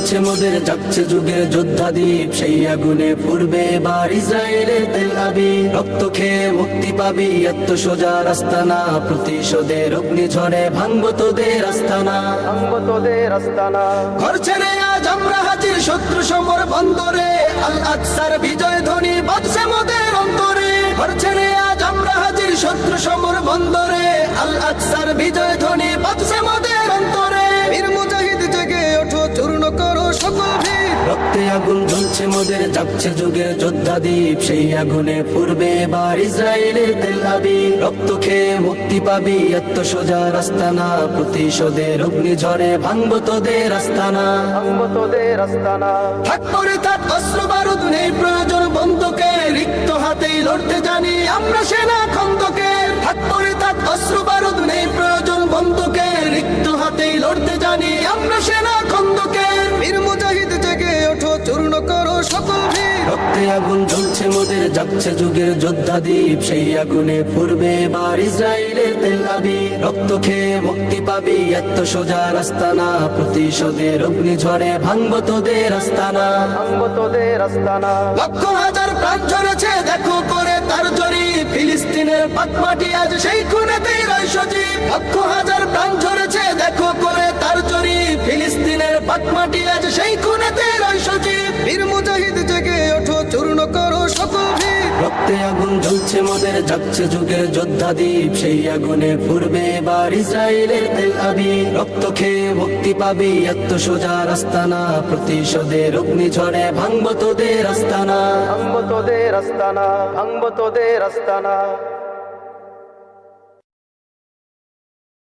জ্বলছে মোদের, জাগছে যুগের যোদ্ধাদীপ, সেই আগুনে পূর্বে এবার ইসরায়েলের তেল আবিব। রক্ত খেয়ে মুক্তি পাবি, এত সোজা রাস্তা না, প্রতিশোধের অগ্নিঝড়ে ভাঙবো তোদের আস্তানা, ভাঙবো তোদের আস্তানা। ঘর ছেড়ে আজ আমরা হাজির শত্রু সমর বন্দরে, আল আকসার বিজয় ধ্বনি বাজছে মোদের অন্তরে। ঘর ছেড়ে আজ আমরা হাজির শত্রু সমর বন্দরে, আল আকসার বিজয় ধ্বনি বাজছে মোদের অন্তরে। বীর মুজাহিদ জেগে ওঠো, চূর্ণ করো সকল ভিড়। রক্তে আগুন জ্বলছে মোদের, জাগছে যুগের যোদ্ধাদীপ, সেই আগুনে পূর্বে এবার ইসরায়েলের তেল আবিব। রক্ত খেয়ে মুক্তি পাবি, এত সোজা রাস্তা না, প্রতিশোধের অগ্নিঝড়ে ভাঙবো তোদের আস্তানা, ভাঙবো তোদের আস্তানা। থাক পরে থাক অস্ত্র বারুদ, নেই প্রয়োজন বন্দুকে, রিক্ত হাতেই লড়তে জানি আমরা সেনা খন্দকে। থাক পরে থাক অস্ত্র বারুদ, নেই প্রয়োজন বন্দুকে, রিক্ত হাতেই লড়তে জানি আমরা সেনা খন্দকে। বীর মুজাহিদ জেগে ওঠো, চূর্ণ করো সকল ভিড়। রক্তে আগুন জ্বলছে মোদের, জাগছে যুগের যোদ্ধাদীপ, সেই আগুনে পূর্বে এবার ইসরায়েলের তেল আবিব। রক্ত খেয়ে মুক্তি পাবি, এত সোজা রাস্তা না, প্রতিশোধের অগ্নিঝড়ে ভাঙবো তোদের আস্তানা, ভাঙবো তোদের আস্তানা। লক্ষ হাজার প্রাণ ঝরেছে দেখো করে তার জরি, ফিলিস্তিনের পাক মাটি আজ সেই খুনেতেই রয় সজীব। লক্ষ হাজার প্রাণ ঝরেছে দেখো করে তার জরি, ফিলিস্তিনের পাক মাটি আজ সেই খুনেতেই রয় সজীব। বীর মুজাহিদ জেগে ওঠো, চূর্ণ করো সকল ভিড়। রক্তে আগুন জ্বলছে মোদের, জাগছে যুগের যোদ্ধাদীপ, সেই আগুনে পূর্বে এবার ইসরায়েলের তেল আবিব। রক্ত খেয়ে মুক্তি পাবি, এত সোজা রাস্তা না, প্রতিশোধের অগ্নিঝড়ে ভাঙবো তোদের আস্তানা, ভাঙবো তোদের আস্তানা, ভাঙবো তোদের আস্তানা।